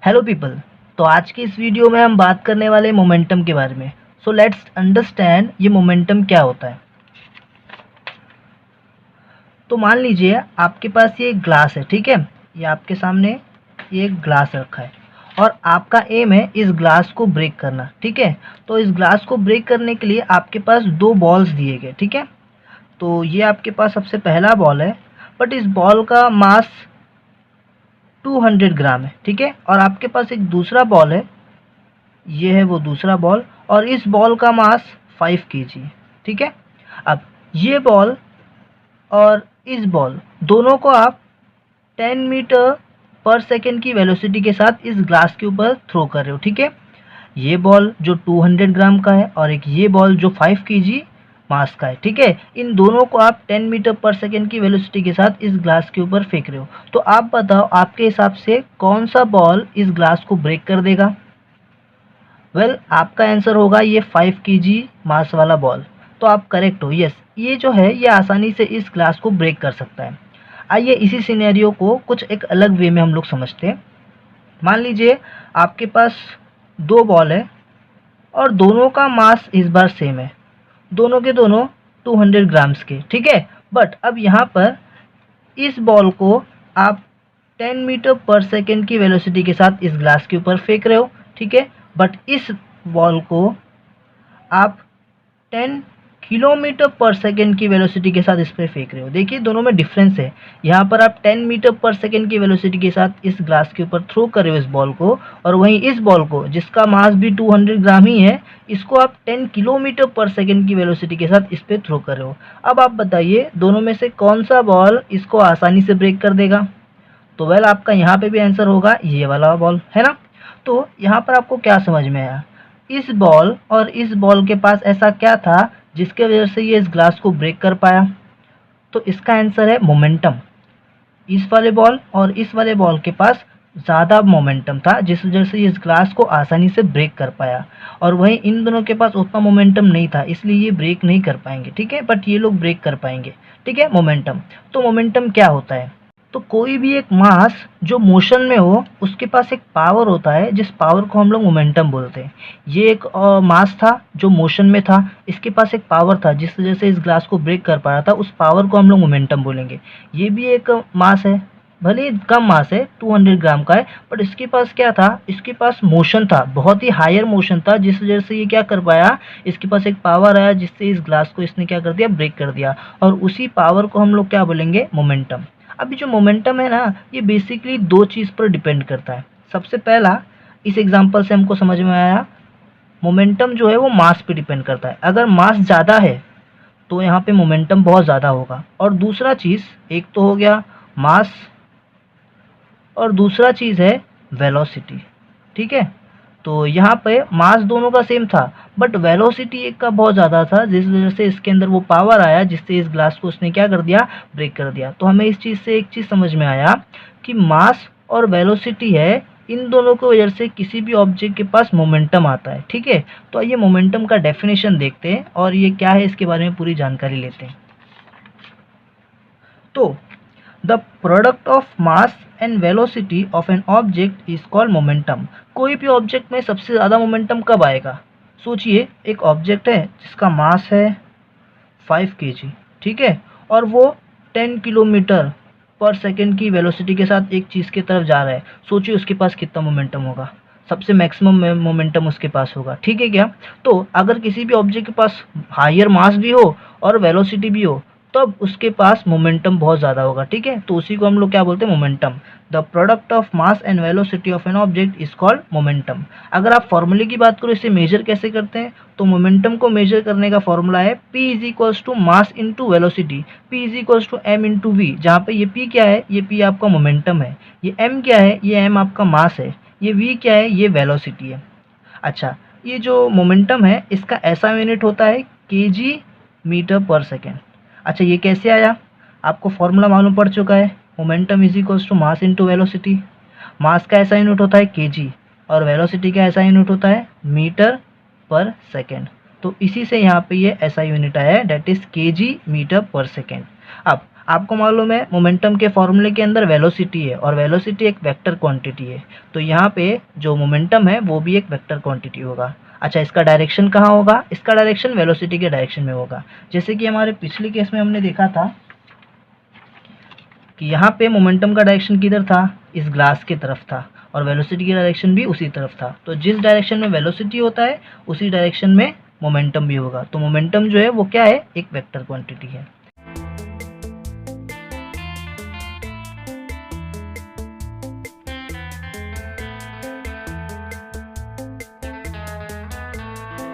Hello people. तो आज की इस वीडियो में हम बात करने वाले मोमेंटम के बारे में। सो लेट्स अंडरस्टैंड ये मोमेंटम क्या होता है। तो मान लीजिए आपके पास ये ग्लास है, ठीक है। ये आपके सामने ये एक ग्लास रखा है और आपका एम है इस ग्लास को ब्रेक करना, ठीक है। तो इस ग्लास को ब्रेक करने के लिए आपके पास दो बॉल्स दिए गए, ठीक है। तो ये आपके पास सबसे पहला बॉल है, बट इस बॉल का मास 200 ग्राम है, ठीक है। और आपके पास एक दूसरा बॉल है, ये है वो दूसरा बॉल, और इस बॉल का मास 5 केजी, ठीक है। अब ये बॉल और इस बॉल दोनों को आप 10 मीटर पर सेकेंड की वेलोसिटी के साथ इस ग्लास के ऊपर थ्रो कर रहे हो, ठीक है। ये बॉल जो 200 ग्राम का है और एक ये बॉल जो 5 केजी मास का है, ठीक है। इन दोनों को आप 10 मीटर पर सेकेंड की वेलोसिटी के साथ इस ग्लास के ऊपर फेंक रहे हो। तो आप बताओ आपके हिसाब से कौन सा बॉल इस ग्लास को ब्रेक कर देगा। आपका आंसर होगा ये 5 केजी मास वाला बॉल। तो आप करेक्ट हो। यस, ये जो है ये आसानी से इस ग्लास को ब्रेक कर सकता है। आइए इसी सिनेरियो को कुछ एक अलग वे में हम लोग समझते हैं। मान लीजिए आपके पास दो बॉल है और दोनों का मास इस बार सेम है, दोनों के दोनों 200 ग्राम्स के, ठीक है। बट अब यहाँ पर इस बॉल को आप 10 मीटर पर सेकेंड की वेलोसिटी के साथ इस ग्लास के ऊपर फेंक रहे हो, ठीक है। बट इस बॉल को आप 10 किलोमीटर पर सेकेंड की वेलोसिटी के साथ इस पर फेंक रहे हो। देखिए दोनों में डिफरेंस है। यहाँ पर आप 10 मीटर पर सेकेंड की वेलोसिटी के साथ इस ग्लास के ऊपर थ्रो कर रहे हो इस बॉल को, और वहीं इस बॉल को जिसका मास भी 200 ग्राम ही है, इसको आप 10 किलोमीटर पर सेकेंड की वेलोसिटी के साथ इस पर थ्रो कर रहे हो। अब आप बताइए दोनों में से कौन सा बॉल इसको आसानी से ब्रेक कर देगा। तो आपका यहाँ पे भी आंसर होगा ये वाला बॉल, है ना। तो यहाँ पर आपको क्या समझ में आया, इस बॉल और इस बॉल के पास ऐसा क्या था जिसके वजह से ये इस ग्लास को ब्रेक कर पाया। तो इसका आंसर है मोमेंटम। इस वाले बॉल और इस वाले बॉल के पास ज़्यादा मोमेंटम था जिस वजह से इस ग्लास को आसानी से ब्रेक कर पाया, और वहीं इन दोनों के पास उतना मोमेंटम नहीं था, इसलिए ये ब्रेक नहीं कर पाएंगे, ठीक है। बट ये लोग ब्रेक कर पाएंगे, ठीक है। मोमेंटम, तो मोमेंटम क्या होता है। तो कोई भी एक मास जो मोशन में हो उसके पास एक पावर होता है जिस पावर को हम लोग मोमेंटम बोलते हैं। ये एक मास था जो मोशन में था, इसके पास एक पावर था जिस वजह से इस ग्लास को ब्रेक कर पा रहा था, उस पावर को हम लोग मोमेंटम बोलेंगे। ये भी एक मास है, भले ही कम मास है, 200 ग्राम का है, बट इसके पास क्या था, इसके पास मोशन था, बहुत ही हायर मोशन था जिस वजह से ये क्या कर पाया, इसके पास एक पावर आया जिससे इस ग्लास को इसने क्या कर दिया, ब्रेक कर दिया, और उसी पावर को हम लोग क्या बोलेंगे, मोमेंटम। अभी जो मोमेंटम है ना, ये बेसिकली दो चीज़ पर डिपेंड करता है। सबसे पहला, इस एग्जांपल से हमको समझ में आया, मोमेंटम जो है वो मास पे डिपेंड करता है। अगर मास ज़्यादा है तो यहाँ पे मोमेंटम बहुत ज़्यादा होगा। और दूसरा चीज़, एक तो हो गया मास और दूसरा चीज़ है वेलोसिटी, ठीक है। तो यहाँ पे मास दोनों का सेम था, बट वेलोसिटी एक का बहुत ज़्यादा था जिस वजह से इसके अंदर वो पावर आया जिससे इस ग्लास को उसने क्या कर दिया, ब्रेक कर दिया। तो हमें इस चीज़ से एक चीज़ समझ में आया कि मास और वेलोसिटी है, इन दोनों की वजह से किसी भी ऑब्जेक्ट के पास मोमेंटम आता है, ठीक है। तो आइए मोमेंटम का डेफिनेशन देखते हैं और ये क्या है इसके बारे में पूरी जानकारी लेते हैं। तो the product of mass and velocity of an object is called momentum. कोई भी ऑब्जेक्ट में सबसे ज़्यादा मोमेंटम कब आएगा। सोचिए एक ऑब्जेक्ट है जिसका मास है 5 केजी, ठीक है, और वो 10 किलोमीटर पर सेकेंड की वेलोसिटी के साथ एक चीज़ की तरफ जा रहा है। सोचिए उसके पास कितना मोमेंटम होगा, सबसे मैक्सिमम मोमेंटम उसके पास होगा, ठीक है क्या। तो अगर किसी भी ऑब्जेक्ट के पास हायर मास भी हो और वेलोसिटी भी हो तब उसके पास मोमेंटम बहुत ज़्यादा होगा, ठीक है। तो उसी को हम लोग क्या बोलते हैं, momentum. The product of mass and velocity of an object is called momentum. अगर आप फॉर्मूले की बात करो, इसे मेजर कैसे करते हैं, तो मोमेंटम को मेजर करने का फॉर्मूला है P is equals to mass into velocity, P is equals to M into V, जहाँ पे ये P क्या है, ये P आपका मोमेंटम है, ये M क्या है, ये M आपका मास है, ये V क्या है, ये वेलोसिटी है। अच्छा, ये जो मोमेंटम है इसका ऐसा यूनिट होता है kg मीटर पर सेकेंड। अच्छा, ये कैसे आया, आपको फॉर्मूला मालूम पड़ चुका है, momentum is equals to mass into velocity. Mass का ऐसा यूनिट होता है केजी और वेलोसिटी का ऐसा यूनिट होता है मीटर पर सेकेंड। तो इसी से यहाँ पे ये ऐसा यूनिट आया है, डेट इज केजी मीटर पर सेकेंड। अब आपको मालूम है मोमेंटम के फॉर्मूले के अंदर वेलोसिटी है और वेलोसिटी एक वेक्टर क्वांटिटी है, तो यहाँ पे जो मोमेंटम है वो भी एक वेक्टर क्वांटिटी होगा। अच्छा, इसका डायरेक्शन कहाँ होगा? इसका डायरेक्शन वेलोसिटी के डायरेक्शन में होगा। जैसे कि हमारे पिछले केस में हमने देखा था कि यहाँ पे मोमेंटम का डायरेक्शन किधर था? इस ग्लास की तरफ था और वेलोसिटी की डायरेक्शन भी उसी तरफ था। तो जिस डायरेक्शन में वेलोसिटी होता है उसी डायरेक्शन में मोमेंटम भी होगा। तो मोमेंटम जो है वो क्या है? एक वेक्टर क्वांटिटी है।